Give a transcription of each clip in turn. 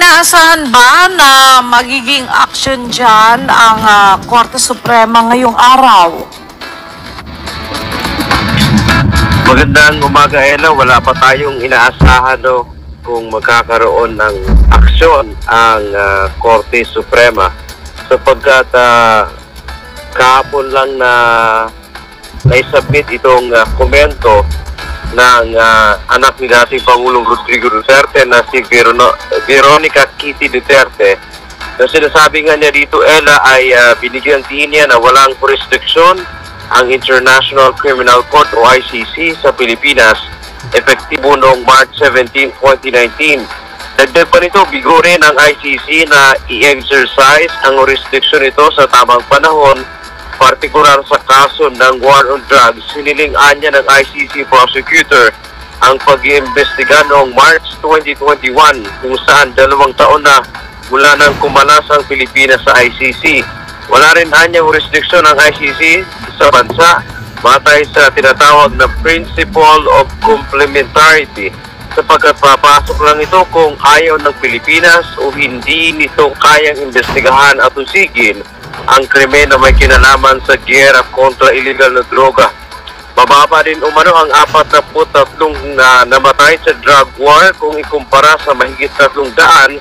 Inaasahan ba na magiging action dyan ang Korte Suprema ngayong araw? Magandang umaga, Ella. Wala pa tayong inaasahan kung magkakaroon ng aksyon ang Korte Suprema sapagkat kahapon lang na naisubmit itong komento ng anak ni dating Pangulong Rodrigo Duterte na si Veronica Kitty Duterte. Na sinasabi nga niya dito, Ella, ay binigyan din niya na walang jurisdiction ang International Criminal Court o ICC sa Pilipinas epektibo noong March 17, 2019. Dagdag pa nito, bigo rin ang ICC na i-exercise ang jurisdiction nito sa tamang panahon, partikular sa kaso ng war on drugs. Hiniling-an niya ng ICC prosecutor ang pag-iimbestiga noong March 2021 kung saan 2 taon na mula nang kumalas ang Pilipinas sa ICC. Wala rin anya jurisdiction ng ICC sa bansa batay sa tinatawag na Principle of Complementarity sapagkat papasok lang ito kung ayaw ng Pilipinas o hindi nito kayang imbestigahan at usigin ang krimen na may kinalaman sa giyera kontra illegal na droga. Mababa din umano ang 43 na namatay sa drug war kung ikumpara sa mahigit 300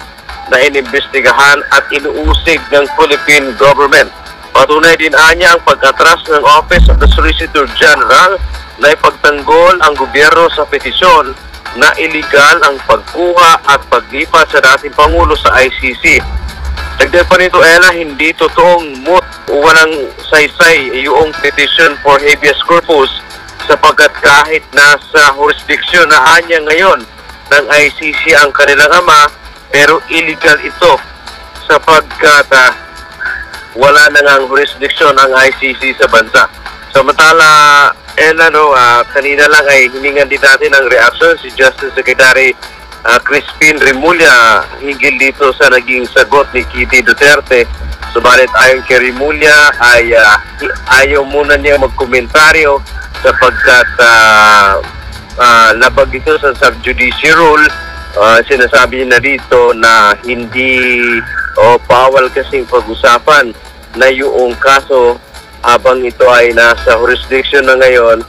na inimbestigahan at inuusig ng Philippine government. Patunay din anya ang pag-atras ng Office of the Solicitor General na ipagtanggol ang gobyerno sa petisyon na illegal ang pagkuha at paglipat sa dating Pangulo sa ICC. Dagdag pa nito, Ella, hindi totoong moot o walang saysay yung petition for habeas corpus sapagkat kahit nasa jurisdiction na anya ngayon ng ICC ang kanilang ama, pero illegal ito sapagkat wala na nga ang jurisdiction ng ICC sa bansa. Samantala, Ella, kanina lang ay hiningan din natin ang reaction si Justice Secretary Crispin Remulla hinggil dito sa naging sagot ni Kitty Duterte. Subalit ayon kay Remulla ay ayaw muna niya magkomentaryo sapagkat labag ito sa sub-judice rule. Sinasabi niya na dito na hindi bawal kasing pag-usapan na yung kaso habang ito ay nasa jurisdiction na ngayon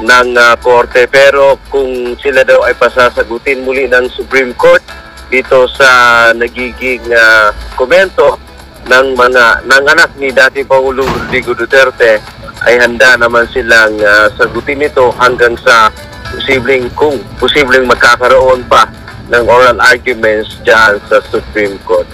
ng korte, pero kung sila daw ay pasasagutin muli ng Supreme Court dito sa nagiging komento ng anak ni dating Pangulong Rodrigo Duterte, ay handa naman silang sagutin ito hanggang sa posibleng magkakaroon pa ng oral arguments dyan sa Supreme Court.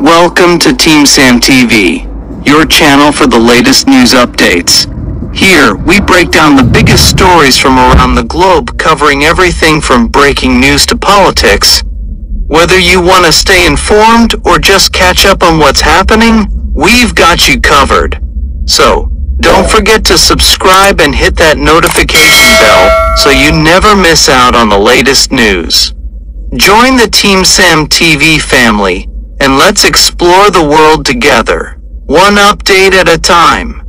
Welcome to Team Sam TV, your channel for the latest news updates. Here, we break down the biggest stories from around the globe, covering everything from breaking news to politics. Whether you want to stay informed or just catch up on what's happening, we've got you covered. So, don't forget to subscribe and hit that notification bell so you never miss out on the latest news. Join the Team Sam TV family, and let's explore the world together, one update at a time.